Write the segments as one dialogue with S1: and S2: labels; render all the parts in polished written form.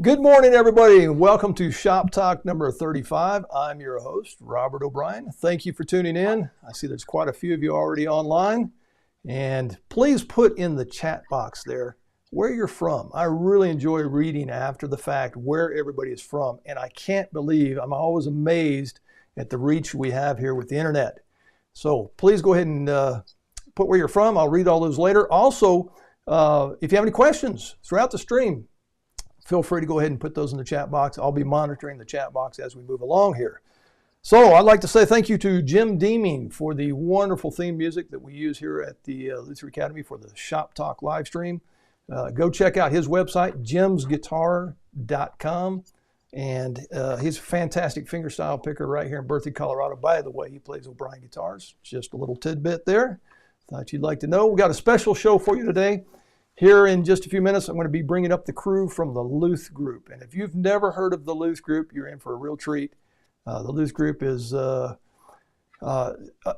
S1: Good morning, everybody, and welcome to Shop Talk number 35. I'm your host, Robert O'Brien. Thank you for tuning in. I see there's quite a few of you already online. And please put in the chat box there where you're from. I really enjoy reading after the fact where everybody is from. And I can't believe, I'm always amazed at the reach we have here with the internet. So please go ahead and put where you're from. I'll read all those later. Also, if you have any questions throughout the stream, feel free to go ahead and put those in the chat box. I'll be monitoring the chat box as we move along here. So I'd like to say thank you to Jim Deeming for the wonderful theme music that we use here at the Loothgroup Academy for the Shop Talk live stream. Go check out his website, jimsguitar.com. And he's a fantastic fingerstyle picker right here in Berthoud, Colorado. By the way, he plays O'Brien guitars. Just a little tidbit there. Thought you'd like to know. We got a special show for you today. Here in just a few minutes, I'm going to be bringing up the crew from the Loothgroup. And if you've never heard of the Loothgroup, you're in for a real treat. The Loothgroup is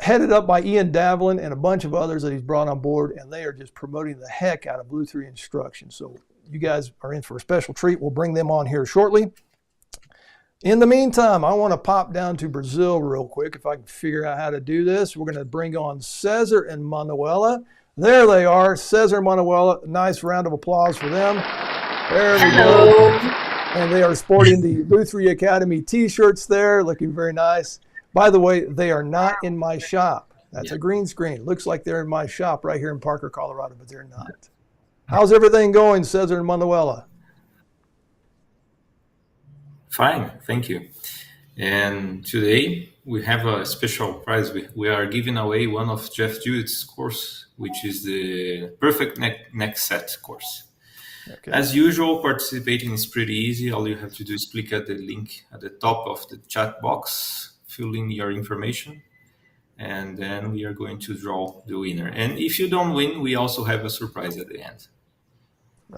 S1: headed up by Ian Davlin and a bunch of others that he's brought on board, and they are just promoting the heck out of Lutheran instruction. So you guys are in for a special treat. We'll bring them on here shortly. In the meantime, I want to pop down to Brazil real quick if I can figure out how to do this. We're going to bring on Cesar and Manuela. There they are, Cesar and Manuela. Nice round of applause for them. There we go. And they are sporting the Loothgroup Academy t-shirts there, looking very nice. By the way, they are not in my shop. That's a green screen. Looks like they're in my shop right here in Parker, Colorado, but they're not. How's everything going, Cesar and Manuela?
S2: Fine, thank you. And today we have a special prize. We are giving away one of Jeff Jewett's course, which is the Perfect Neck Set course. Okay. As usual, participating is pretty easy. All you have to do is click at the link at the top of the chat box, fill in your information, and then we are going to draw the winner. And if you don't win, we also have a surprise at the end.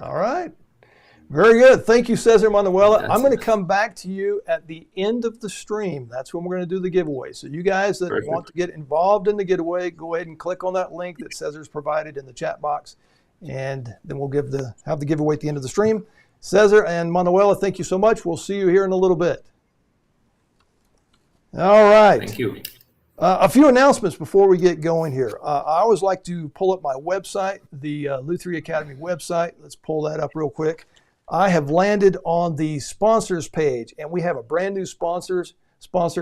S1: All right. Very good. Thank you, Cesar Manuela. I'm going to come back to you at the end of the stream. That's when we're going to do the giveaway. So you guys that want to get involved in the giveaway, go ahead and click on that link that Cesar's provided in the chat box, and then we'll have the giveaway at the end of the stream. Cesar and Manuela, thank you so much. We'll see you here in a little bit. All right.
S2: Thank you.
S1: A few announcements before we get going here. I always like to pull up my website, the Loothgroup Academy website. Let's pull that up real quick. I have landed on the sponsors page, and we have a brand new sponsor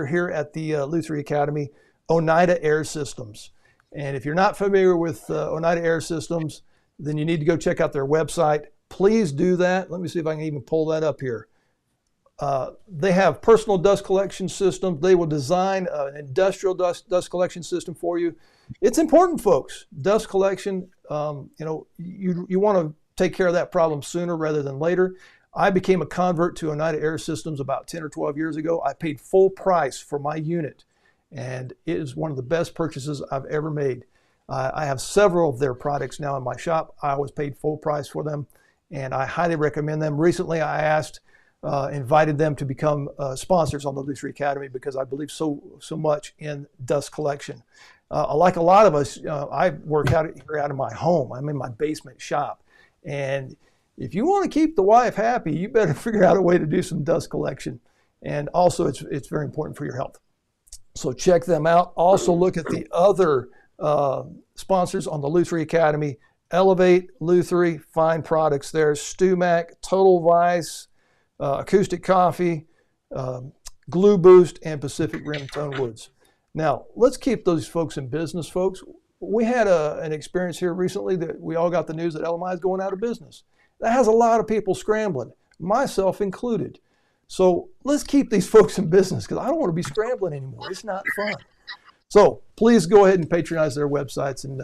S1: here at the Loothgroup Academy, Oneida Air Systems. And if you're not familiar with Oneida Air Systems, then you need to go check out their website. Please do that. Let me see if I can even pull that up here. They have personal dust collection systems. They will design an industrial dust collection system for you. It's important, folks. Dust collection, you want to take care of that problem sooner rather than later. I became a convert to Oneida Air Systems about 10 or 12 years ago. I paid full price for my unit, and it is one of the best purchases I've ever made. I have several of their products now in my shop. I always paid full price for them, and I highly recommend them. Recently, I invited them to become sponsors on the Loothgroup Academy because I believe so much in dust collection. Like a lot of us, I work out of my home. I'm in my basement shop. And if you want to keep the wife happy, you better figure out a way to do some dust collection. And also, it's very important for your health. So check them out. Also look at the other sponsors on the Loothgroup Academy. Elevate, Loothgroup, fine products there. StewMac, Total Vice, Acoustic Coffee, Glue Boost, and Pacific Rim Tone Woods. Now, let's keep those folks in business, folks. We had an experience here recently that we all got the news that LMI is going out of business. That has a lot of people scrambling, myself included. So let's keep these folks in business because I don't want to be scrambling anymore. It's not fun. So please go ahead and patronize their websites. And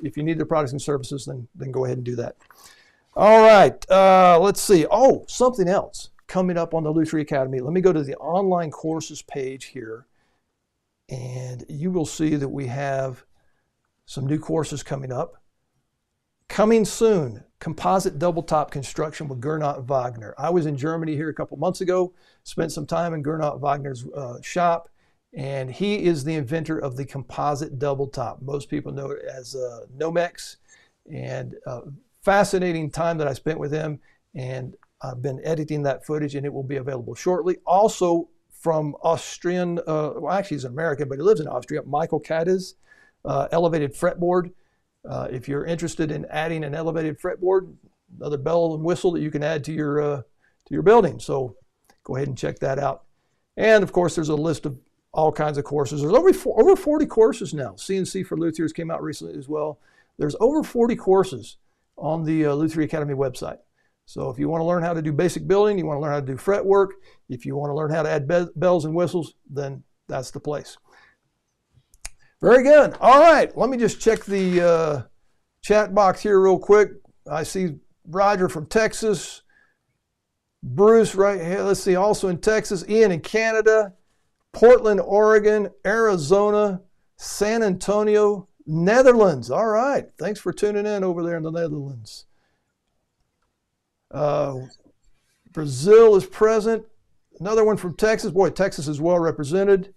S1: if you need their products and services, then go ahead and do that. All right. Let's see. Oh, something else coming up on the Loothgroup Academy. Let me go to the online courses page here. And you will see that we have some new courses coming up. Coming soon, composite double top construction with Gernot Wagner. I was in Germany here a couple months ago, spent some time in Gernot Wagner's shop, and he is the inventor of the composite double top. Most people know it as Nomex, and fascinating time that I spent with him. And I've been editing that footage, and it will be available shortly. Also, from Austrian, well, actually, he's an American, but he lives in Austria, Michael Cadiz, elevated fretboard. If you're interested in adding an elevated fretboard, another bell and whistle that you can add to your building. So go ahead and check that out. And of course, there's a list of all kinds of courses. There's over 40 courses now. CNC for Luthiers came out recently as well. There's over 40 courses on the Lutherie Academy website. So if you want to learn how to do basic building, you want to learn how to do fret work, if you want to learn how to add bells and whistles, then that's the place. Very good. All right, let me just check the chat box here real quick. I see Roger from Texas, Bruce right here. Let's see, also in Texas, Ian in Canada, Portland, Oregon, Arizona, San Antonio, Netherlands. All right, thanks for tuning in over there in the Netherlands. Brazil is present. Another one from Texas. Boy, Texas is well represented.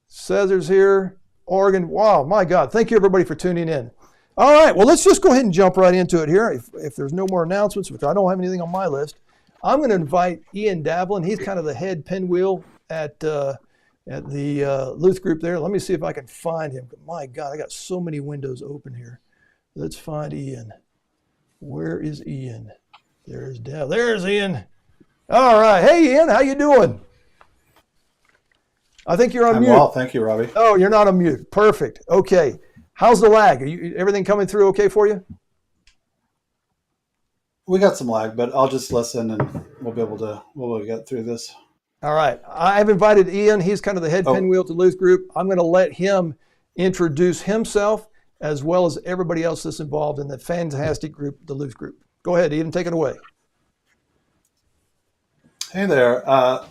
S1: Cesar's here. Oregon. Wow, my God. Thank you, everybody, for tuning in. All right, well, let's just go ahead and jump right into it here. If there's no more announcements, which I don't have anything on my list, I'm going to invite Ian Davlin. He's kind of the head pinwheel at the Loothgroup there. Let me see if I can find him. My God, I got so many windows open here. Let's find Ian. Where is Ian? There's Dav. There's Ian. All right. Hey, Ian, how you doing? I think you're on mute.
S3: Well, thank you, Robbie.
S1: Oh, you're not on mute. Perfect. Okay. How's the lag? Everything coming through okay for you?
S3: We got some lag, but I'll just listen and we'll be able to get through this.
S1: All right. I've invited Ian. He's kind of the head pinwheel to Loothgroup. I'm going to let him introduce himself as well as everybody else that's involved in the fantastic group, the Loothgroup. Go ahead, Ian. Take it away.
S3: Hey there.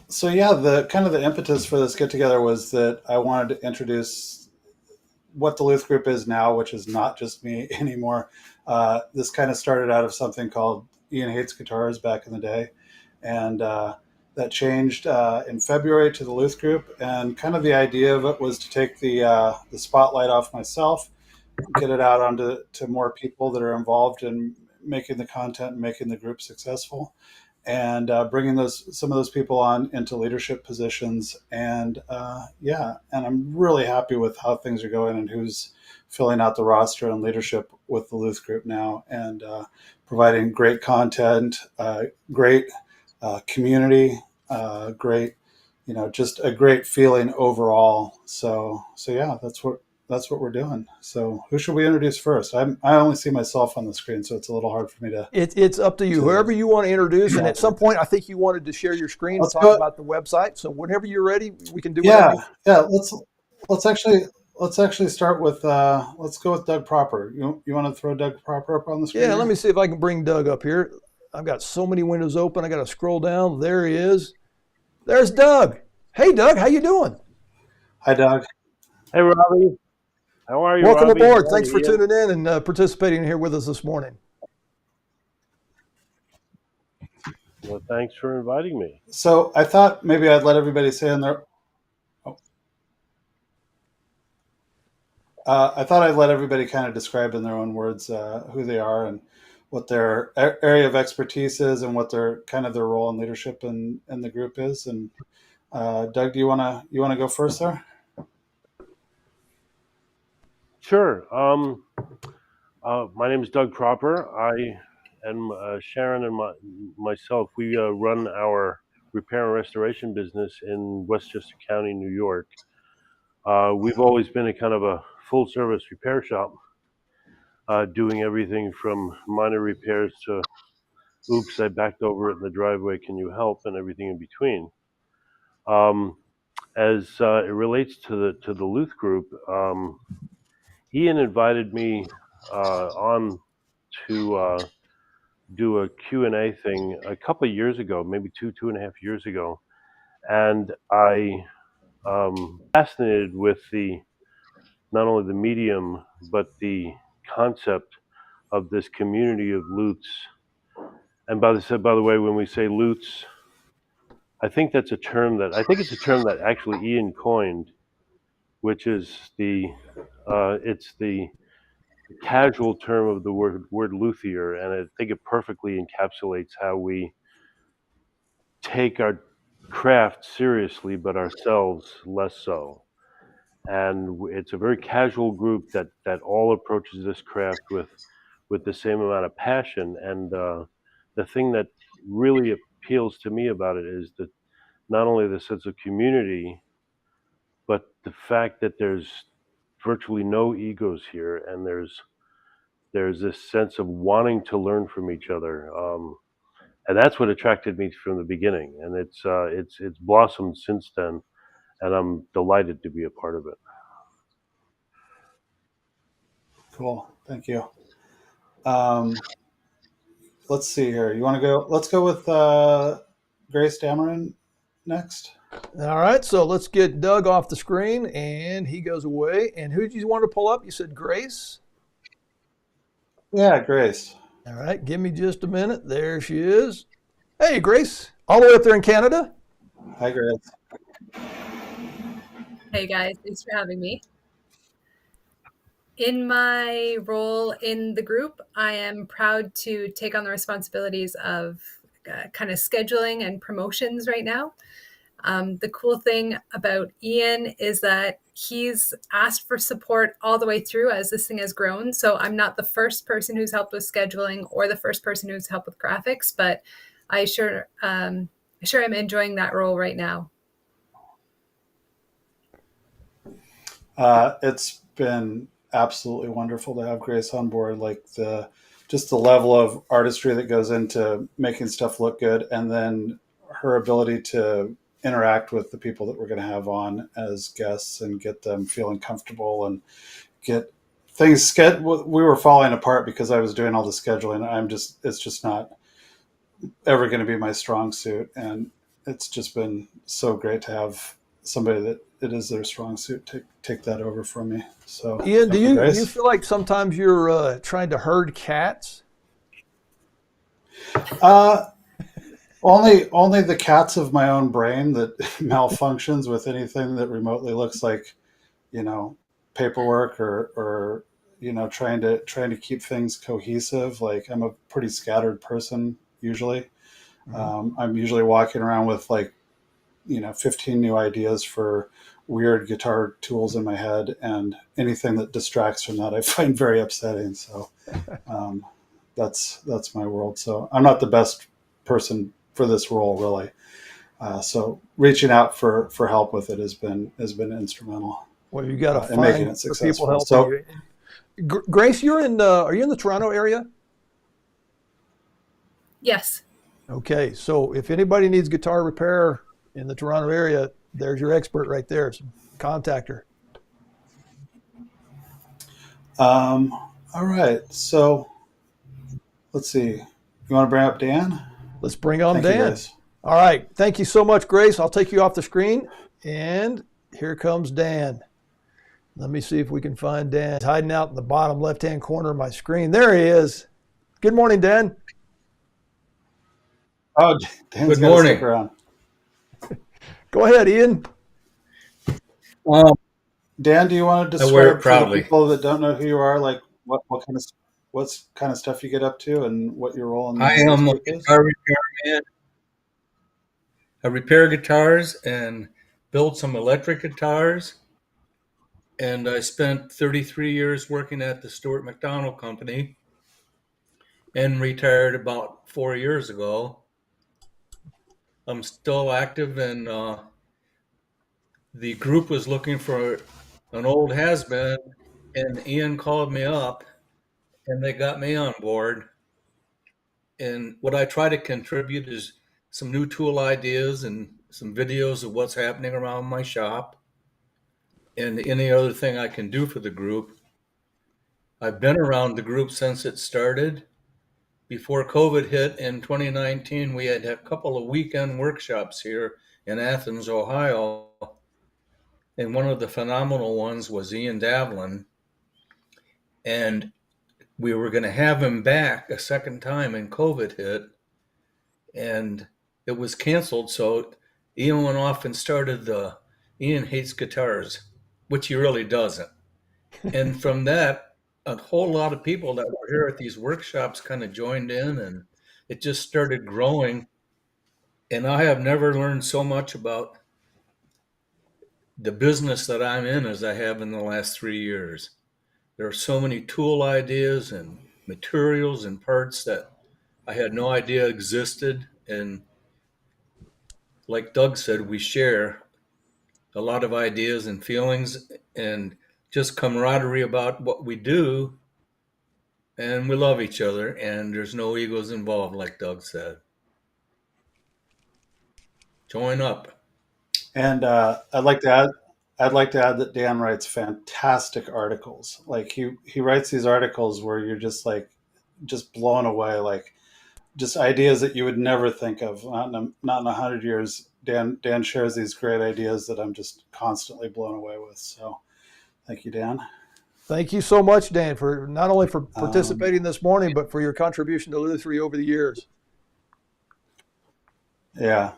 S3: So yeah, the impetus for this get together was that I wanted to introduce what the Loothgroup is now, which is not just me anymore. This kind of started out of something called Ian Hates Guitars back in the day, and that changed in February to the Loothgroup. And kind of the idea of it was to take the spotlight off myself, get it out onto more people that are involved in making the content and making the group successful, and bringing some of those people on into leadership positions. And and I'm really happy with how things are going and who's filling out the roster and leadership with the Loothgroup now, and providing great content, great community, great, just a great feeling overall. So yeah, that's what we're doing. So who should we introduce first? I only see myself on the screen, so it's a little hard for me to.
S1: It's up to you. Whoever you want to introduce, and at some point, I think you wanted to share your screen and talk about the website. So whenever you're ready, we can do.
S3: Yeah. Let's actually start with. Let's go with Doug Proper. You want to throw Doug Proper up on the screen?
S1: Yeah. Let me see if I can bring Doug up here. I've got so many windows open. I got to scroll down. There he is. There's Doug. Hey, Doug. How you doing?
S3: Hi, Doug.
S4: Hey, Robbie. How are you,
S1: Welcome
S4: Robbie?
S1: aboard. Thanks for tuning in and participating here with us this morning.
S4: Well, thanks for inviting me.
S3: So I thought maybe I'd let everybody say in their. I thought I'd let everybody kind of describe in their own words who they are and what their area of expertise is and what their role in leadership in the group is. And Doug, do you wanna go first there?
S4: Sure. My name is Doug Proper. I and Sharon and myself, we run our repair and restoration business in Westchester County, New York. We've always been a kind of a full-service repair shop, doing everything from minor repairs to, oops, I backed over it in the driveway, can you help, and everything in between. As it relates to the Loothgroup, Ian invited me on to do a Q&A thing a couple of years ago, maybe two and a half years ago. And I fascinated with not only the medium, but the concept of this community of loots. And by the way, when we say loots, I think it's a term that actually Ian coined, which is it's the casual term of the word luthier, and I think it perfectly encapsulates how we take our craft seriously, but ourselves less so. And it's a very casual group that all approaches this craft with the same amount of passion. And the thing that really appeals to me about it is that not only the sense of community, but the fact that there's virtually no egos here, and there's this sense of wanting to learn from each other, and that's what attracted me from the beginning. And it's blossomed since then, and I'm delighted to be a part of it.
S3: Cool. Thank you. Let's see here. You want to go? Let's go with Grace Dameron next.
S1: All right, so let's get Doug off the screen, and he goes away. And who did you want to pull up? You said Grace?
S3: Yeah, Grace.
S1: All right, give me just a minute. There she is. Hey, Grace, all the way up there in Canada?
S3: Hi, Grace.
S5: Hey guys, thanks for having me. In my role in the group, I am proud to take on the responsibilities of kind of scheduling and promotions right now. The cool thing about Ian is that he's asked for support all the way through as this thing has grown. So I'm not the first person who's helped with scheduling or the first person who's helped with graphics, but I sure am enjoying that role right now.
S3: It's been absolutely wonderful to have Grace on board. Like just the level of artistry that goes into making stuff look good, and then her ability to interact with the people that we're going to have on as guests and get them feeling comfortable and get things we were falling apart because I was doing all the scheduling. It's just not ever going to be my strong suit, and it's just been so great to have somebody that it is their strong suit take that over from me. So
S1: Ian, do you feel like sometimes you're trying to herd cats?
S3: Only the cats of my own brain that malfunctions with anything that remotely looks like, paperwork or trying to keep things cohesive. Like, I'm a pretty scattered person usually. Mm-hmm. I'm usually walking around with 15 new ideas for weird guitar tools in my head, and anything that distracts from that I find very upsetting. So that's my world. So I'm not the best person for this role, really. So reaching out for help with it has been instrumental.
S1: Well, you got to
S3: find making it successful.
S1: People helping you. Grace, are you in the Toronto area?
S5: Yes.
S1: Okay, so if anybody needs guitar repair in the Toronto area, there's your expert right there. So contact her.
S3: All right, so let's see. You want to bring up Dan?
S1: Let's bring on
S3: Thank
S1: Dan. All right, thank you so much, Grace. I'll take you off the screen, and here comes Dan. Let me see if we can find Dan. He's hiding out in the bottom left-hand corner of my screen. There he is. Good morning, Dan.
S3: Oh, Dan's
S6: good morning.
S3: Stick around.
S1: Go ahead, Ian.
S3: Dan, do you want to describe for the people that don't know who you are, like what kind of stuff you get up to and what your role in the
S6: I am a guitar repairman. I repair guitars and build some electric guitars. And I spent 33 years working at the Stuart McDonald Company and retired about 4 years ago. I'm still active, and the group was looking for an old has-been, and Ian called me up, and they got me on board. And what I try to contribute is some new tool ideas and some videos of what's happening around my shop and any other thing I can do for the group. I've been around the group since it started. Before COVID hit in 2019, we had a couple of weekend workshops here in Athens, Ohio. And one of the phenomenal ones was Ian Davlin. And we were going to have him back a second time, and COVID hit. And it was canceled. So Ian went off and started Ian Hates Guitars, which he really doesn't. And from that, a whole lot of people that were here at these workshops kind of joined in, and it just started growing. And I have never learned so much about the business that I'm in as I have in the last 3 years. There are so many tool ideas and materials and parts that I had no idea existed. And like Doug said, we share a lot of ideas and feelings and just camaraderie about what we do. And we love each other, and there's no egos involved, like Doug said. Join up.
S3: And I'd like to add that Dan writes fantastic articles. Like he writes these articles where you're just like just blown away, like just ideas that you would never think of. Not in 100 years. Dan shares these great ideas that I'm just constantly blown away with. So thank you, Dan.
S1: Thank you so much, Dan, for not only for participating this morning, but for your contribution to Luthery over the years.
S3: Yeah,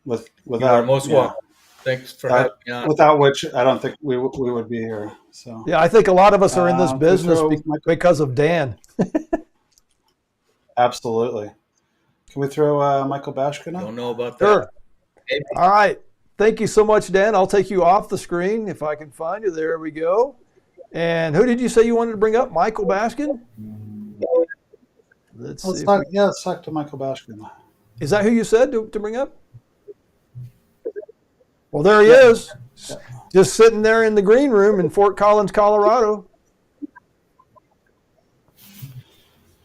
S6: You are
S3: without
S6: most welcome. Thanks for having me on.
S3: without which I don't think we would be here. So
S1: Yeah, I think a lot of us are in this
S3: Can we
S1: business
S3: throw
S1: because of Dan.
S3: absolutely. Can we throw Michael Bashkin up?
S6: Don't know about that.
S1: Sure. All right. Thank you so much, Dan. I'll take you off the screen if I can find you. There we go. And who did you say you wanted to bring up? Michael Baskin? Let's see.
S3: Let's talk to Michael Bashkin.
S1: Is that who you said to bring up? Well, there he is, just sitting there in the green room in Fort Collins, Colorado.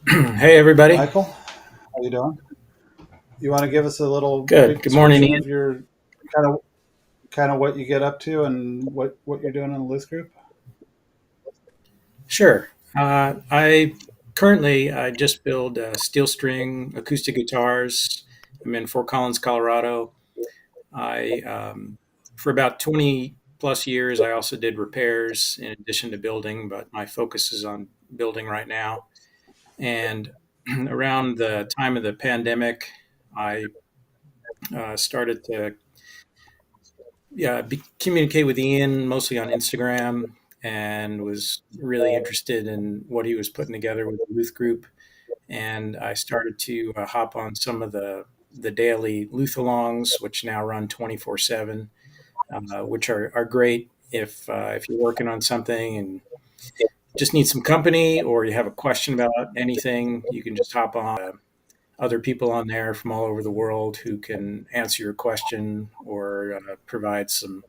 S7: Hey, everybody.
S3: Michael, how you doing? You want to give us a little
S7: Good. Good morning, Ian.
S3: of your kind of what you get up to and what you're doing in the Loothgroup?
S7: Sure. I just build steel string acoustic guitars. I'm in Fort Collins, Colorado. For about 20 plus years, I also did repairs in addition to building, but my focus is on building right now. And around the time of the pandemic, I started to communicate with Ian mostly on Instagram, and was really interested in what he was putting together with the Loothgroup. And I started to hop on some of the daily Luth-alongs, which now run 24/7, which are great if you're working on something and just need some company, or you have a question about anything. You can just hop on. Other people on there from all over the world who can answer your question or provide some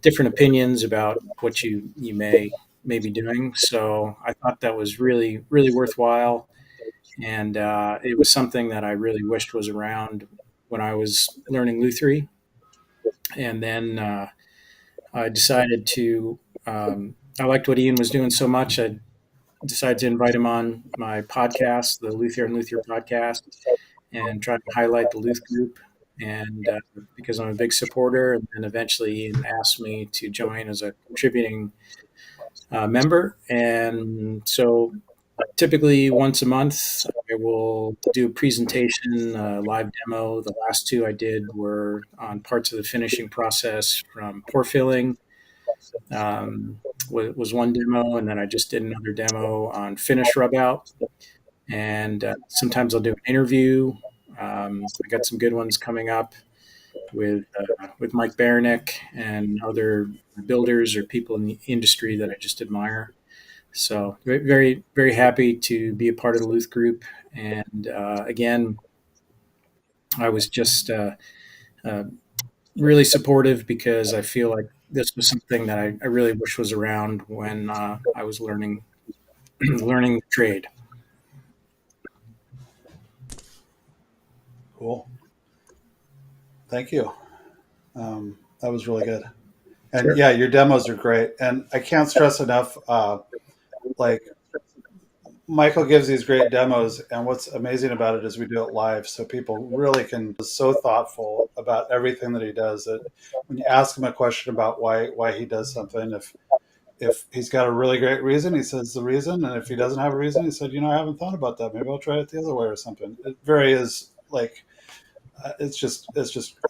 S7: different opinions about what you may be doing. So I thought that was really, really worthwhile. And it was something that I really wished was around when I was learning Luthery. And then I decided to, I liked what Ian was doing so much, I decided to invite him on my podcast, the Luthier and Luthier podcast, and try to highlight the Loothgroup. And because I'm a big supporter, and then eventually Ian asked me to join as a contributing member. And so typically once a month, I will do a presentation, live demo. The last two I did were on parts of the finishing process, from pore filling, was one demo, and then I just did another demo on finish rub out. And sometimes I'll do an interview. I got some good ones coming up with Mike Baranick and other builders or people in the industry that I just admire. So very, very happy to be a part of the Loothgroup. And again, I was just really supportive, because I feel like this was something that I really wish was around when I was learning the trade.
S3: Cool. Thank you. That was really good. And
S7: Sure.
S3: yeah, your demos are great. And I can't stress enough, like Michael gives these great demos, and what's amazing about it is we do it live, so people really can be so thoughtful about everything that he does, that when you ask him a question about why he does something, if he's got a really great reason, he says the reason, and if he doesn't have a reason, he said, I haven't thought about that. Maybe I'll try it the other way or something. It very is like it's just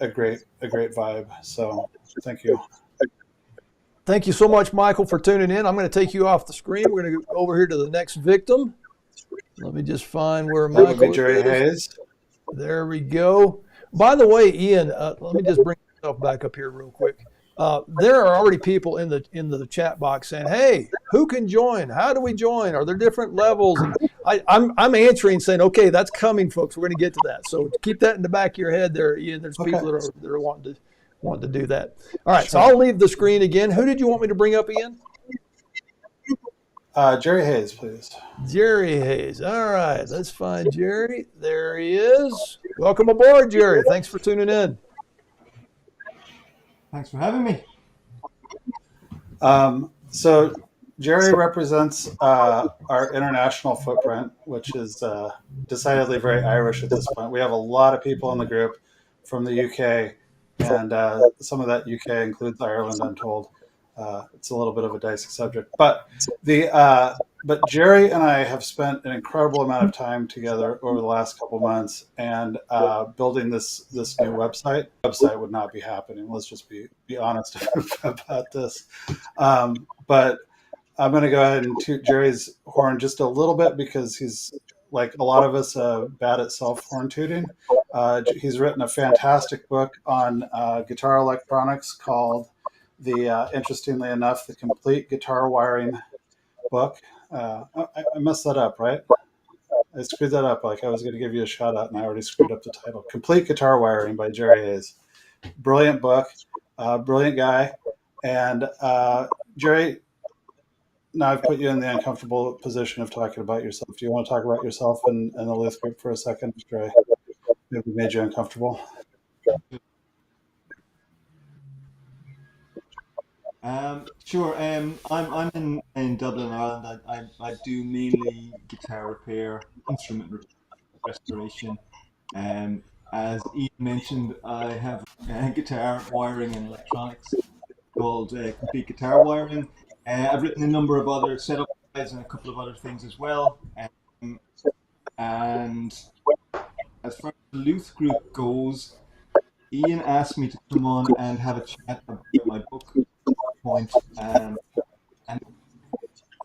S3: a great vibe. So thank you.
S1: Thank you so much, Michael, for tuning in. I'm going to take you off the screen. We're going to go over here to the next victim. Let me just find where
S3: That would be
S1: Michael
S3: Jerry
S1: is.
S3: Hayes.
S1: There we go. By the way, Ian, let me just bring myself back up here real quick. There are already people in the chat box saying, "Hey, who can join? How do we join? Are there different levels?" And I'm answering saying, "Okay, that's coming, folks. We're going to get to that." So keep that in the back of your head, there, Ian. There's people that are wanting to do that. All right, so I'll leave the screen again. Who did you want me to bring up, Ian?
S3: Jerry Hayes, please.
S1: Jerry Hayes. All right, let's find Jerry. There he is. Welcome aboard, Jerry. Thanks for tuning in.
S8: Thanks for having me.
S3: So Jerry represents our international footprint, which is decidedly very Irish at this point. We have a lot of people in the group from the UK, and some of that UK includes Ireland, I'm told. It's a little bit of a dicey subject, but Jerry and I have spent an incredible amount of time together over the last couple of months, and building this new website. Website would not be happening. Let's just be honest about this. But I'm going to go ahead and toot Jerry's horn just a little bit, because he's, like a lot of us, bad at self-horn tooting. He's written a fantastic book on guitar electronics called interestingly enough, the Complete Guitar Wiring book. I messed that up, right? I screwed that up. Like I was going to give you a shout out, and I already screwed up the title. Complete Guitar Wiring by Jerry Hayes. Brilliant book, brilliant guy. And Jerry, now I've put you in the uncomfortable position of talking about yourself. Do you want to talk about yourself and the Loothgroup for a second, Jerry? Maybe made you uncomfortable.
S8: Sure. I'm in Dublin, Ireland. I do mainly guitar repair, instrument restoration. As Ian mentioned, I have guitar wiring and electronics called Complete Guitar Wiring. I've written a number of other setup guides and a couple of other things as well. And as far as the Loothgroup goes, Ian asked me to come on and have a chat about my book point, and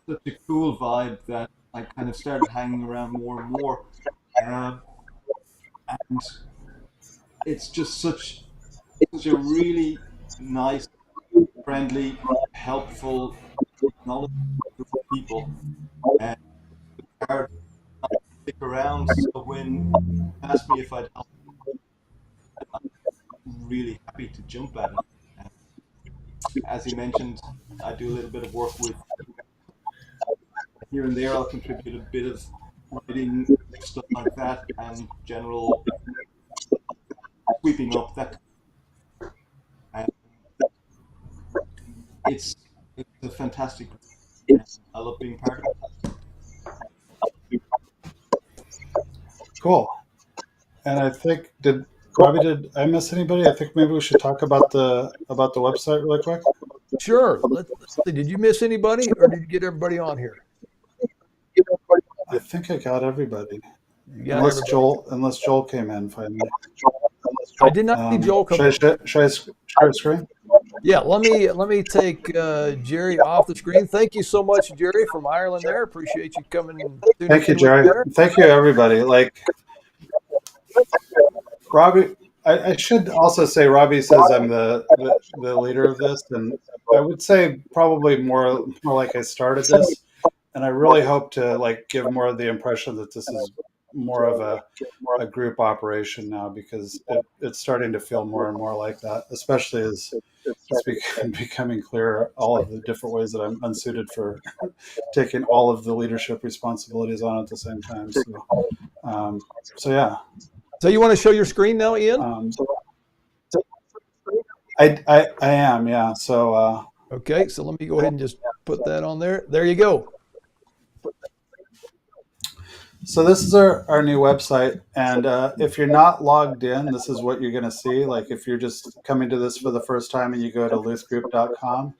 S8: such a cool vibe that I kind of started hanging around more and more, and it's just such a really nice, friendly, helpful, knowledgeable group of people, and are stick around. So when you asked me if I'd help, I'm really happy to jump at it. As he mentioned, I do a little bit of work with here and there. I'll contribute a bit of writing, stuff like that, and general sweeping up that. And it's a fantastic group. I love being part of it.
S3: Cool. And I think did I miss anybody? I think maybe we should talk about the website really quick.
S1: Sure. Let's see. Did you miss anybody, or did you get everybody on here?
S3: I think I got everybody.
S1: Unless
S3: Joel came in finally.
S1: I did not see Joel come in.
S3: Should I share screen?
S1: Yeah, let me take Jerry off the screen. Thank you so much, Jerry, from Ireland there. Appreciate you coming in.
S3: Thank you, Jerry. Thank you, everybody. Like Robbie, I should also say Robbie says I'm the leader of this, and I would say probably more like I started this, and I really hope to like give more of the impression that this is more of a group operation now, because it's starting to feel more and more like that, especially as it's becoming clear all of the different ways that I'm unsuited for taking all of the leadership responsibilities on at the same time. So yeah.
S1: So you want to show your screen now, Ian?
S3: I am, yeah. So
S1: okay, so let me go ahead and just put that on there. There you go.
S3: So this is our new website, and if you're not logged in, this is what you're going to see. Like if you're just coming to this for the first time and you go to loothgroup.com,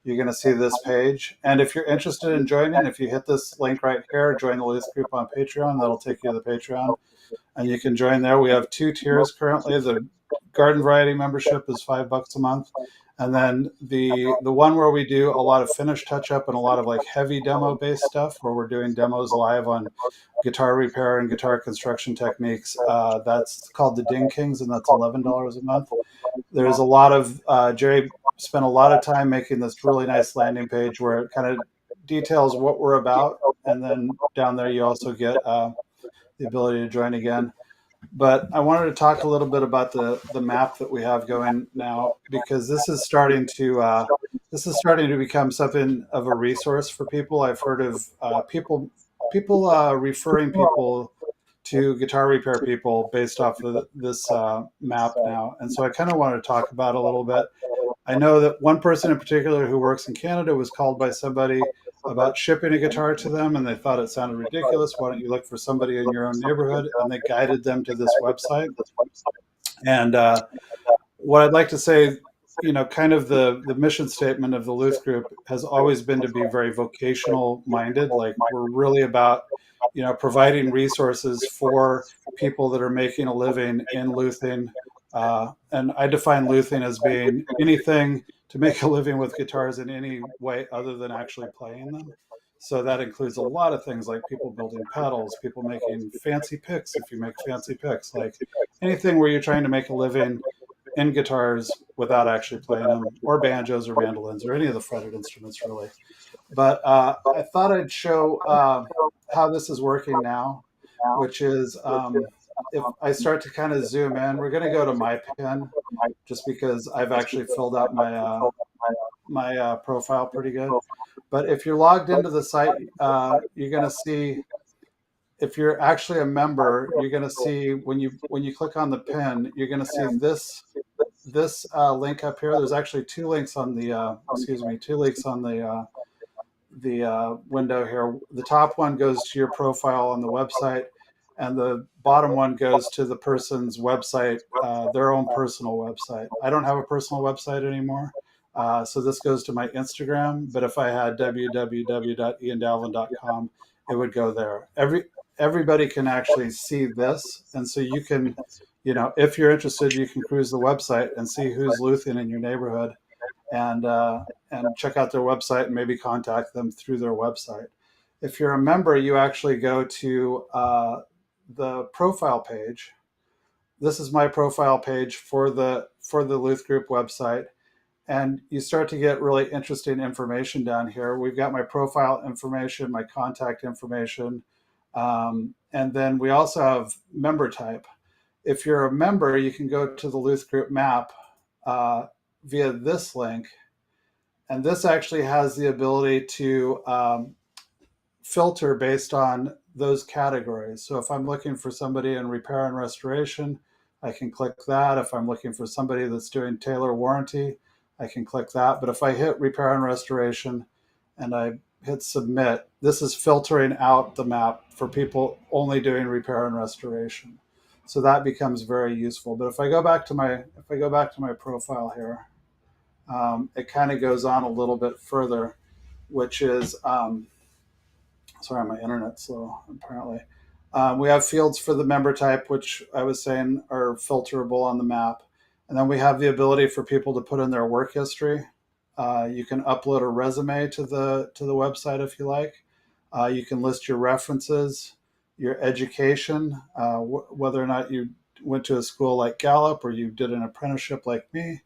S3: you're going to see this page. And if you're interested in joining, if you hit this link right here, join the Loothgroup on Patreon, that'll take you to the Patreon, and you can join there. We have 2 tiers currently. garden variety membership is $5 a month. And then the one where we do a lot of finish touch up and a lot of like heavy demo based stuff, where we're doing demos live on guitar repair and guitar construction techniques, that's called the Ding Kings, and that's $11 a month. There's a lot of Jerry spent a lot of time making this really nice landing page where it kind of details what we're about, and then down there you also get the ability to join again. But I wanted to talk a little bit about the map that we have going now, because this is starting to become something of a resource for people. I've heard of people referring people to guitar repair people based off of this map now, and so I kind of wanted to talk about it a little bit. I know that one person in particular who works in Canada was called by somebody about shipping a guitar to them, and they thought it sounded ridiculous. Why don't you look for somebody in your own neighborhood? And they guided them to this website. And what I'd like to say, kind of the mission statement of the Loothgroup has always been to be very vocational minded. Like, we're really about, providing resources for people that are making a living in luthing. And I define luthing as being anything to make a living with guitars in any way other than actually playing them. So that includes a lot of things, like people building pedals, people making fancy picks, if you make fancy picks, like anything where you're trying to make a living in guitars without actually playing them, or banjos or mandolins or any of the fretted instruments, really. But I thought I'd show how this is working now, which is if I start to kind of zoom in, we're going to go to my pin, just because I've actually filled out my profile pretty good. But if you're logged into the site, you're going to see, if you're actually a member, you're going to see when you click on the pin, you're going to see this link up here. There's actually two links on the window here. The top one goes to your profile on the website, and the bottom one goes to the person's website, their own personal website. I don't have a personal website anymore, so this goes to my Instagram. But if I had www.iandavlin.com, it would go there. Everybody can actually see this, and so you can, if you're interested, you can cruise the website and see who's luthing in your neighborhood, and check out their website and maybe contact them through their website. If you're a member, you actually go to the profile page. This is my profile page for the Loothgroup website, and you start to get really interesting information down here. We've got my profile information, my contact information, and then we also have member type. If you're a member, you can go to the Loothgroup map via this link, and this actually has the ability to filter based on those categories. So if I'm looking for somebody in repair and restoration, I can click that. If I'm looking for somebody that's doing Taylor warranty, I can click that. But if I hit repair and restoration and I hit submit, this is filtering out the map for people only doing repair and restoration. So that becomes very useful. But if I go back to my profile here, it kind of goes on a little bit further, which is sorry, my internet's slow, apparently. We have fields for the member type, which I was saying are filterable on the map. And then we have the ability for people to put in their work history. You can upload a resume to the website if you like. You can list your references, your education, whether or not you went to a school like Gallup or you did an apprenticeship like me.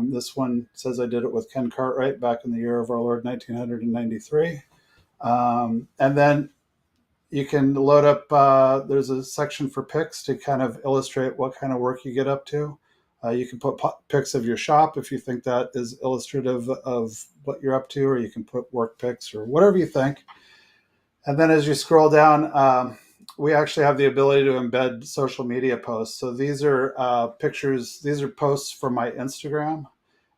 S3: This one says I did it with Ken Cartwright back in the year of our Lord, 1993. And then you can load up, there's a section for pics to kind of illustrate what kind of work you get up to. You can put pics of your shop if you think that is illustrative of what you're up to, or you can put work pics or whatever you think. And then as you scroll down, we actually have the ability to embed social media posts. So these are pictures, these are posts from my Instagram.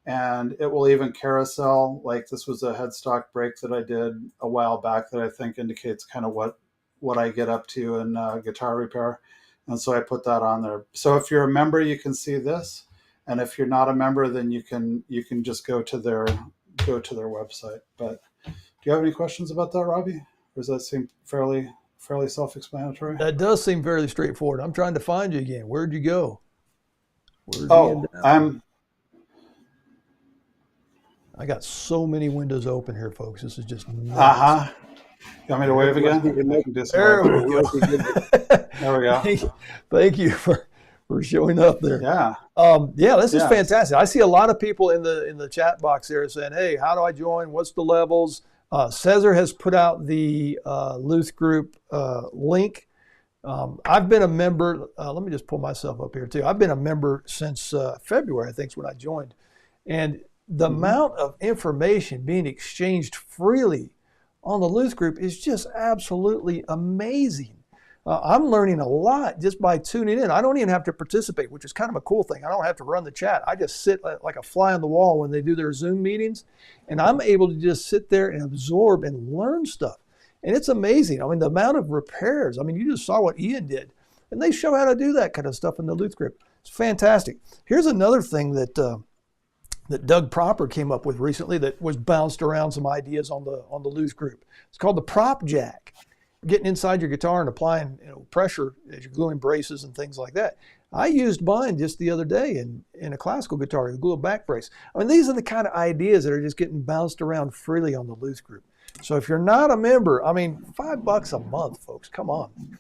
S3: And it will even carousel, like this was a headstock break that I did a while back that I think indicates kind of what I get up to in guitar repair. And so I put that on there. So if you're a member, you can see this. And if you're not a member, then you can just go to their website. But do you have any questions about that, Robbie? Or does that seem fairly self-explanatory?
S1: That does seem fairly straightforward. I'm trying to find you again. Where'd you go? Where's Ian
S3: Oh,
S1: Davlin? I got so many windows open here, folks. This is just nuts.
S3: uh-huh. You want me to wave again? I can do some
S1: There
S3: waving.
S1: we go.
S3: There we go.
S1: Thank you for showing up there.
S3: Yeah.
S1: Yeah, this is
S3: Yeah.
S1: fantastic. I see a lot of people in the chat box there saying, "Hey, how do I join? What's the levels?" Cesar has put out the Loothgroup link. I've been a member. Let me just pull myself up here too. I've been a member since February, I think, is when I joined, and the amount of information being exchanged freely on the Loothgroup is just absolutely amazing. I'm learning a lot just by tuning in. I don't even have to participate, which is kind of a cool thing. I don't have to run the chat. I just sit like a fly on the wall when they do their Zoom meetings, and I'm able to just sit there and absorb and learn stuff. And it's amazing. I mean, the amount of repairs. I mean, you just saw what Ian did, and they show how to do that kind of stuff in the Loothgroup. It's fantastic. Here's another thing that Doug Proper came up with recently that was bounced around some ideas on the Loothgroup. It's called the prop jack. Getting inside your guitar and applying pressure as you're gluing braces and things like that. I used mine just the other day in a classical guitar to glue a back brace. I mean, these are the kind of ideas that are just getting bounced around freely on the Loothgroup. So if you're not a member, I mean, $5 a month, folks, come on.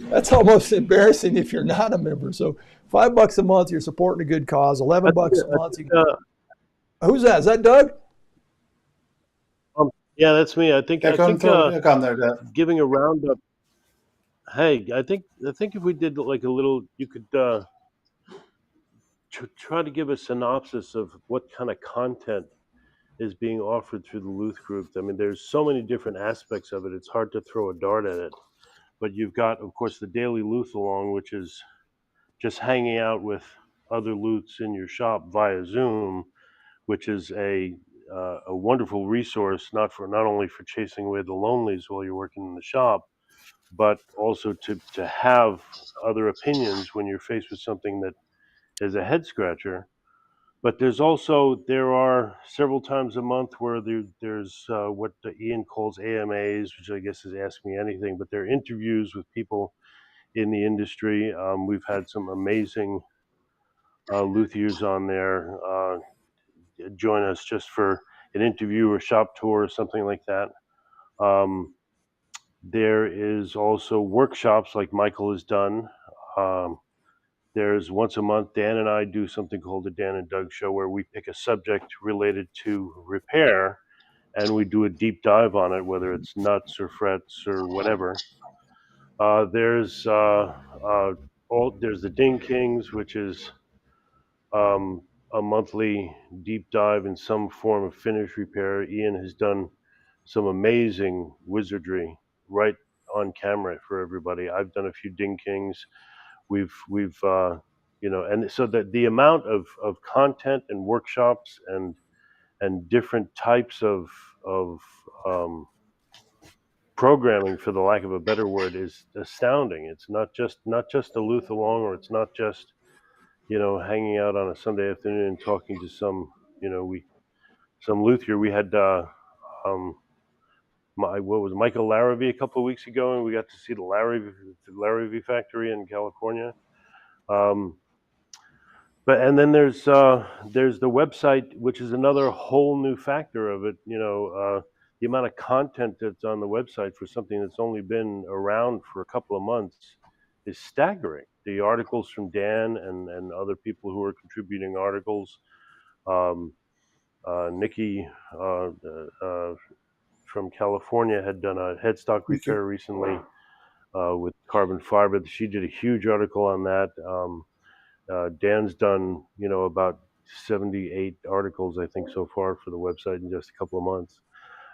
S1: That's almost embarrassing if you're not a member. So $5 a month, you're supporting a good cause. $11 a month. Who's that? Is that Doug?
S4: Yeah, that's me. I think
S3: Come there, Dad.
S4: giving a roundup. Hey, I think if we did like a little, you could try to give a synopsis of what kind of content is being offered through the Loothgroup. I mean, there's so many different aspects of it. It's hard to throw a dart at it. But you've got, of course, the daily Luth along, which is just hanging out with other Luths in your shop via Zoom, which is a wonderful resource, not only for chasing away the lonelies while you're working in the shop, but also to have other opinions when you're faced with something that is a head scratcher. But there are several times a month where there's what Ian calls AMAs, which I guess is Ask Me Anything, but they're interviews with people in the industry. We've had some amazing luthiers on there join us just for an interview or shop tour or something like that. There is also workshops like Michael has done. There's once a month, Dan and I do something called the Dan and Doug Show, where we pick a subject related to repair and we do a deep dive on it, whether it's nuts or frets or whatever. There's the Ding Kings, which is a monthly deep dive in some form of finish repair. Ian has done some amazing wizardry right on camera for everybody. I've done a few Ding Kings. We've and so that the amount of content and workshops and different types of programming, for the lack of a better word, is astounding. It's not just a Luth along, or it's not just hanging out on a Sunday afternoon and talking to some luthier. We had Michael Larrabee a couple of weeks ago, and we got to see the Larrabee factory in California. And then there's the website, which is another whole new factor of it. The amount of content that's on the website for something that's only been around for a couple of months is staggering. The articles from Dan and other people who are contributing articles. Nikki from California had done a headstock repair recently with carbon fiber. She did a huge article on that. Dan's done, about 78 articles, I think, so far for the website in just a couple of months.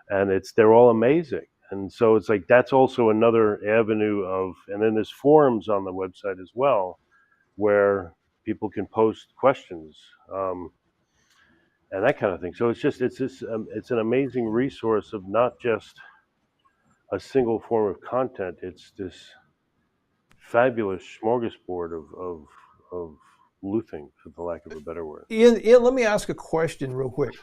S4: And they're all amazing. And so it's like, that's also another avenue and then there's forums on the website as well, where people can post questions and that kind of thing. So it's an amazing resource of not just a single form of content. It's this fabulous smorgasbord of luthing, for the lack of a better word.
S1: Ian, let me ask a question real quick.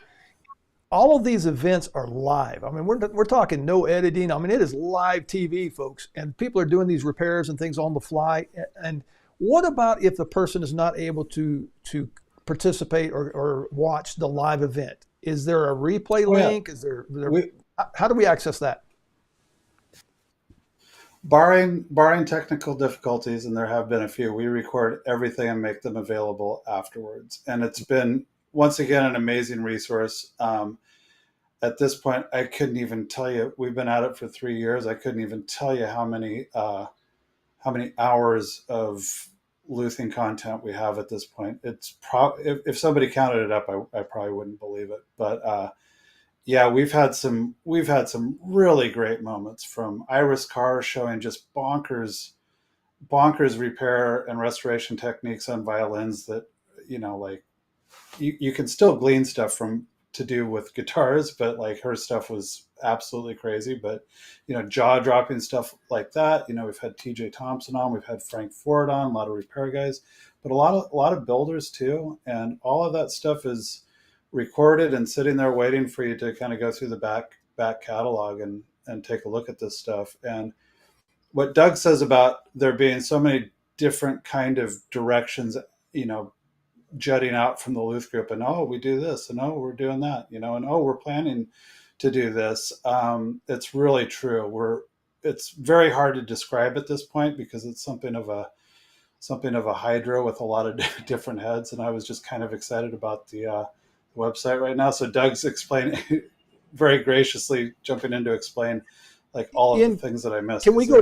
S1: All of these events are live. I mean, we're talking no editing. I mean, it is live TV, folks, and people are doing these repairs and things on the fly. And What about if the person is not able to participate or watch the live event? Is there a replay
S3: Oh, yeah.
S1: link? Is there
S3: We,
S1: how do we access that?
S3: barring technical difficulties, and there have been a few, we record everything and make them available afterwards. And it's been, once again, an amazing resource. At this point, I couldn't even tell you. We've been at it for 3 years. I couldn't even tell you how many hours of luthing content we have at this point. It's if somebody counted it up, I probably wouldn't believe it. But yeah, we've had some really great moments, from Iris Carr showing just bonkers repair and restoration techniques on violins that, like, you can still glean stuff from to do with guitars, but like her stuff was absolutely crazy. But jaw dropping stuff like that. We've had TJ Thompson on, we've had Frank Ford on, a lot of repair guys, but a lot of builders too. And all of that stuff is recorded and sitting there waiting for you to kind of go through the back catalog and take a look at this stuff. And what Doug says about there being so many different kind of directions, jutting out from the Loothgroup, and we do this, and we're doing that, and we're planning to do this. It's really true. It's very hard to describe at this point because it's something of a hydra with a lot of different heads. And I was just kind of excited about the website right now. So Doug's explaining, very graciously jumping in to explain like all of
S1: Ian,
S3: the things that I missed.
S1: Can we go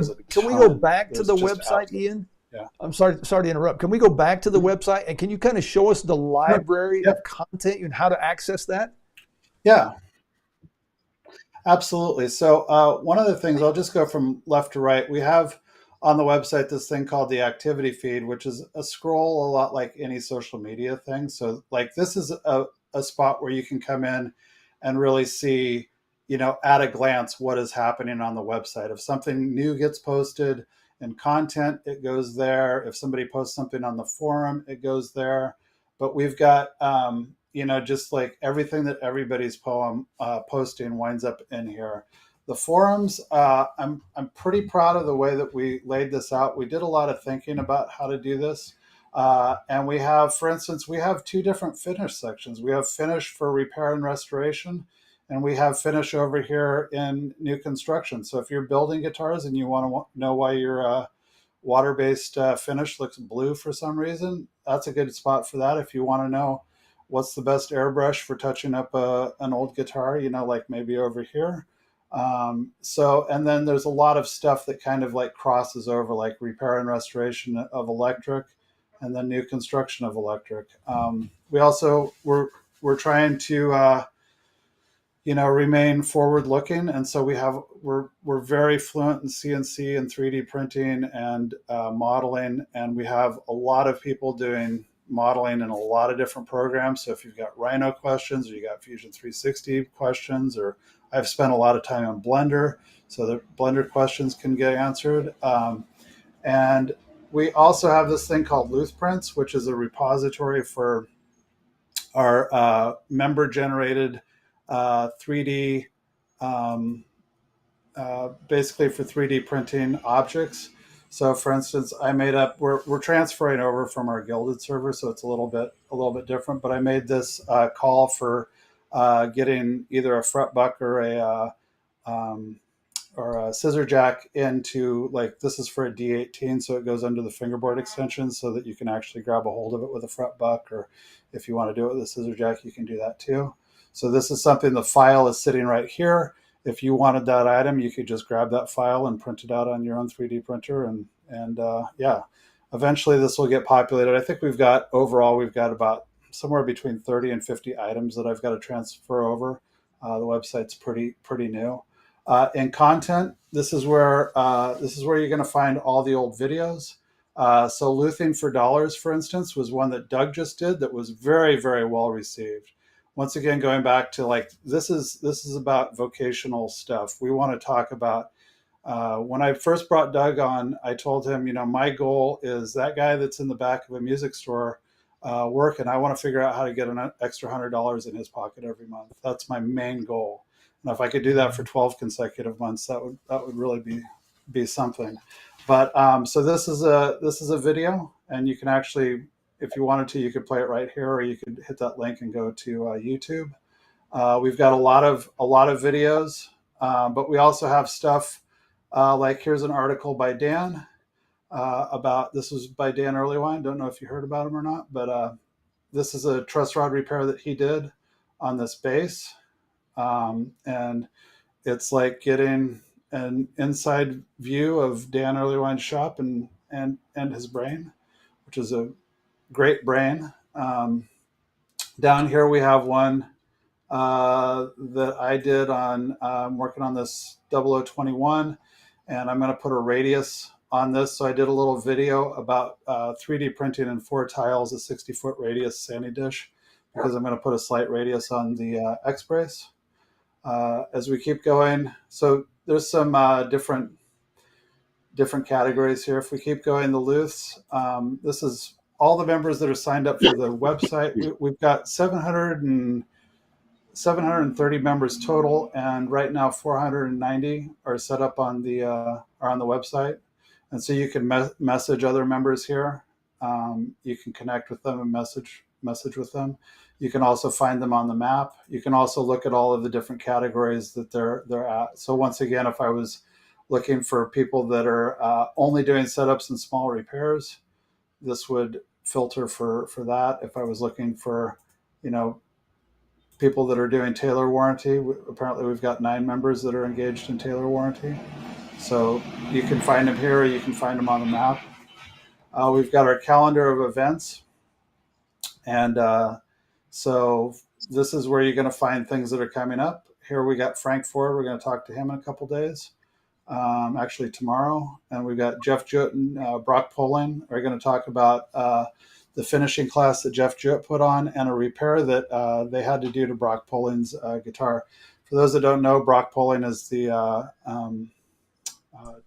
S1: back to the website, Ian?
S3: Yeah.
S1: I'm sorry to interrupt. Can we go back to the website, and can you kind of show us the library of content and how to access that?
S3: Yeah, absolutely. So one of the things, I'll just go from left to right. We have on the website this thing called the activity feed, which is a scroll a lot like any social media thing. So like this is a spot where you can come in and really see, at a glance, what is happening on the website. If something new gets posted in content, it goes there. If somebody posts something on the forum, it goes there. But we've got, just like everything that everybody's posting winds up in here. The forums, I'm pretty proud of the way that we laid this out. We did a lot of thinking about how to do this. And we have, for instance, we have 2 different finish sections. We have finish for repair and restoration, and we have finish over here in new construction. So if you're building guitars and you want to know why your water-based finish looks blue for some reason, that's a good spot for that. If you want to know what's the best airbrush for touching up an old guitar, like maybe over here. And then there's a lot of stuff that kind of like crosses over, like repair and restoration of electric, and then new construction of electric. We also, we're trying to, remain forward looking. And so we're very fluent in CNC and 3D printing and modeling. And we have a lot of people doing modeling in a lot of different programs. So if you've got Rhino questions, or you got Fusion 360 questions, or I've spent a lot of time on Blender, so the Blender questions can get answered. And we also have this thing called Loothprints, which is a repository for our member-generated 3D, basically for 3D printing objects. So, for instance, we're transferring over from our Gilded server, so it's a little bit different. But I made this call for getting either a fret buck or a scissor jack into, like, this is for a D18, so it goes under the fingerboard extension so that you can actually grab a hold of it with a fret buck, or if you want to do it with a scissor jack, you can do that too. So this is something, the file is sitting right here. If you wanted that item, you could just grab that file and print it out on your own 3D printer. And eventually this will get populated. I think we've got about somewhere between 30 and 50 items that I've got to transfer over. The website's pretty new. In content, this is where you're going to find all the old videos. So Luthing for Dollars, for instance, was one that Doug just did that was very, very well received. Once again, going back to, like, this is about vocational stuff. We want to talk about, when I first brought Doug on, I told him, my goal is that guy that's in the back of a music store working. I want to figure out how to get an extra $100 in his pocket every month. That's my main goal. And if I could do that for 12 consecutive months, that would really be something. But so this is a video, and you can actually, if you wanted to, you could play it right here, or you could hit that link and go to YouTube. We've got a lot of videos, but we also have stuff like here's an article by Dan about, this was by Dan Erelwine. Don't know if you heard about him or not, but this is a truss rod repair that he did on this base, and it's like getting an inside view of Dan Erlewine's shop and his brain, which is a great brain. Down here we have one that I did on working on this 0021, and I'm going to put a radius on this. So I did a little video about 3D printing in 4 tiles, a 60-foot radius sanding dish, because I'm going to put a slight radius on the X-brace. As we keep going, so there's some different categories here. If we keep going, the Luths, this is all the members that are signed up for the website. We've got 730 members total, and right now 490 are set up on the website. And so you can message other members here. You can connect with them and message with them. You can also find them on the map. You can also look at all of the different categories that they're at. So once again, if I was looking for people that are only doing setups and small repairs, this would filter for that. If I was looking for, people that are doing Taylor warranty, apparently we've got 9 members that are engaged in Taylor warranty. So you can find them here, or you can find them on the map. We've got our calendar of events. And so this is where you're going to find things that are coming up. Here we got Frank Ford. We're going to talk to him in a couple days, actually tomorrow. And we've got Jeff Jewett and Brock Poling. We're going to talk about the finishing class that Jeff Jewett put on, and a repair that they had to do to Brock Poling's guitar. For those that don't know, Brock Poling is the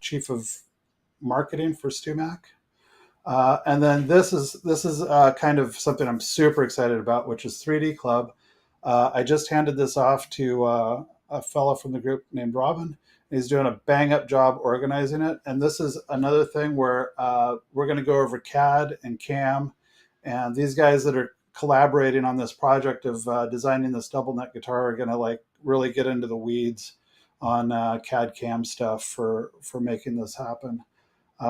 S3: chief of marketing for StuMac. And then this is kind of something I'm super excited about, which is 3D Club. I just handed this off to a fellow from the group named Robin. He's doing a bang-up job organizing it. And this is another thing where we're going to go over CAD and CAM. And these guys that are collaborating on this project of designing this double neck guitar are going to really get into the weeds on CAD CAM stuff for making this happen.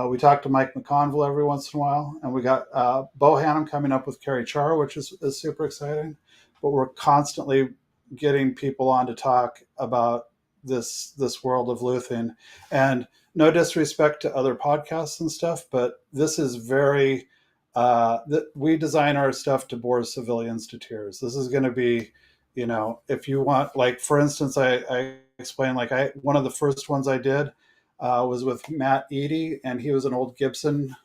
S3: We talk to Mike McConville every once in a while, and we got Bo Hannum coming up with Kerry Char, which is super exciting. But we're constantly getting people on to talk about this world of luthing. And no disrespect to other podcasts and stuff, but this is very we design our stuff to bore civilians to tears. This is going to be, if you want, like, for instance, I explained, one of the first ones I did was with Matt Eady, and he was an old Gibson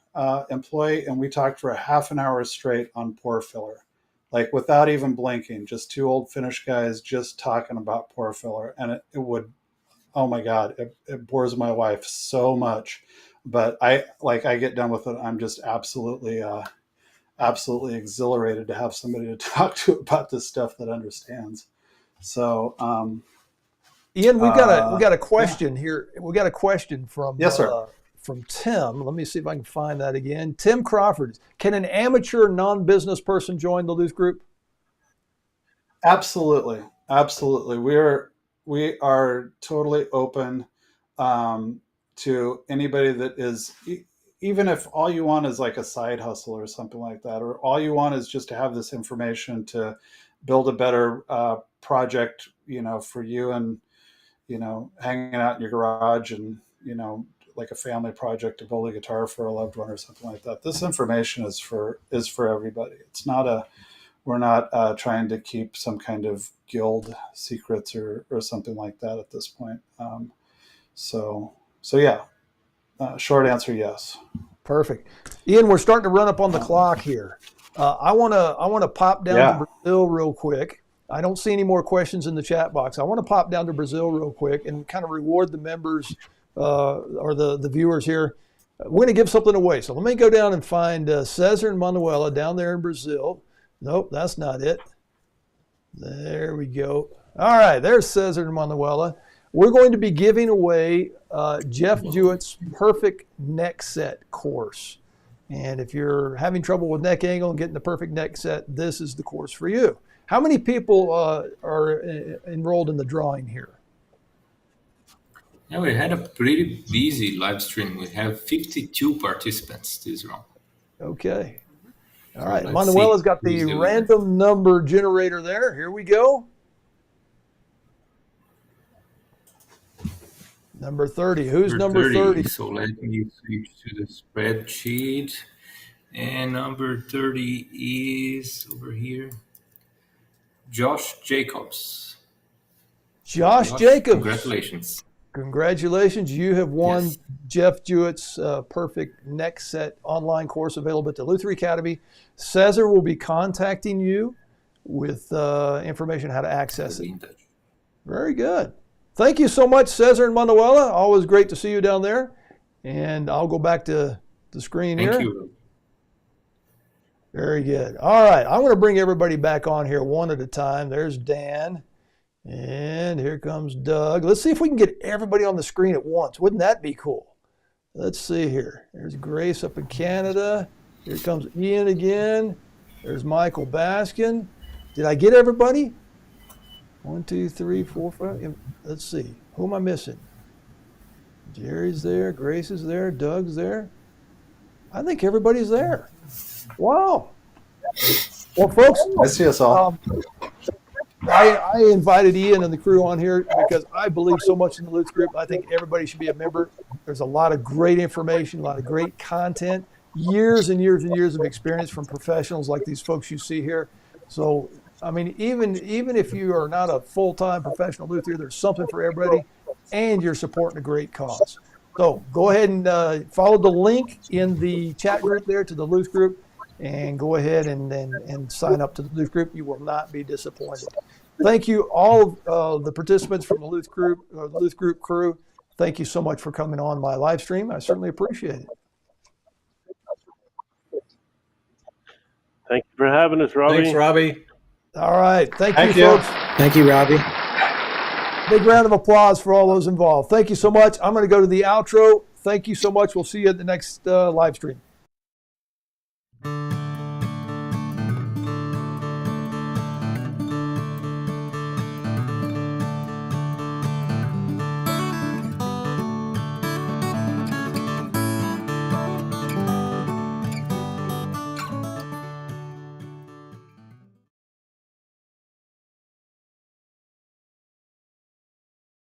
S3: employee, and we talked for a half an hour straight on pore filler, without even blinking, just 2 old Finnish guys just talking about pore filler. And it would, oh my God, it bores my wife so much. But I get done with it, I'm just absolutely exhilarated to have somebody to talk to about this stuff that understands. So,
S1: Ian, we got a question here. We got a question from
S3: yes, sir.
S1: From Tim. Let me see if I can find that again. Tim Crawford. Can an amateur non-business person join the Luth group?
S3: Absolutely. We are totally open to anybody that is, even if all you want is a side hustle or something like that, or all you want is just to have this information to build a better project, for you, and hanging out in your garage, and like a family project to build a guitar for a loved one or something like that. This information is for everybody. It's not we're not trying to keep some kind of guild secrets or something like that at this point. So yeah, short answer, yes.
S1: Perfect. Ian, we're starting to run up on the clock here. I want to pop down to Brazil real quick. I don't see any more questions in the chat box. I want to pop down to Brazil real quick and kind of reward the members or the viewers here. We're going to give something away. So let me go down and find Cesar and Manuela down there in Brazil. Nope, that's not it. There we go. All right, there's Cesar and Manuela. we're going to be giving away Jeff Jewett's Perfect Neck Set course. And if you're having trouble with neck angle and getting the perfect neck set, this is the course for you. How many people are enrolled in the drawing here?
S2: Yeah, we had a pretty busy live stream. We have 52 participants this round.
S1: Okay. All
S2: So
S1: right.
S2: let's
S1: Manuela's
S2: see
S1: got
S2: who's
S1: the
S2: the winner.
S1: random number generator there. Here we go. Number 30. Who's number 30?
S2: So let me switch to the spreadsheet. And number 30 is over here. Josh Jacobs.
S1: Josh Jacobs.
S2: Congratulations.
S1: Congratulations. You have won
S2: Yes.
S1: Jeff Jewett's Perfect Neck Set online course available at the Luther Academy. Cesar will be contacting you with information how to access
S2: I'll
S1: it.
S2: be in touch.
S1: Very good. Thank you so much, Cesar and Manuela. Always great to see you down there. And I'll go back to the screen here.
S2: Thank you.
S1: Very good. All right. I'm going to bring everybody back on here one at a time. There's Dan. And here comes Doug. Let's see if we can get everybody on the screen at once. Wouldn't that be cool? Let's see here. There's Grace up in Canada. Here comes Ian again. There's Michael Baskin. Did I get everybody? 1, 2, 3, 4, 5. Let's see. Who am I missing? Jerry's there. Grace is there. Doug's there. I think everybody's there. Wow. Well, folks,
S3: I see us all.
S1: I invited Ian and the crew on here because I believe so much in the Loothgroup. I think everybody should be a member. There's a lot of great information, a lot of great content, years and years and years of experience from professionals like these folks you see here. So, I mean, even if you are not a full-time professional luthier, there's something for everybody, and you're supporting a great cause. So go ahead and follow the link in the chat group there to the Loothgroup, and go ahead and sign up to the Loothgroup. You will not be disappointed. Thank you, all of the participants from the Loothgroup crew. Thank you so much for coming on my live stream. I certainly appreciate it.
S4: Thank you for having us, Robbie.
S6: Thanks, Robbie.
S1: All right. Thank
S3: Thank
S1: you,
S3: you.
S1: folks.
S7: Thank you, Robbie.
S1: Big round of applause for all those involved. Thank you so much. I'm going to go to the outro. Thank you so much. We'll see you at the next live stream.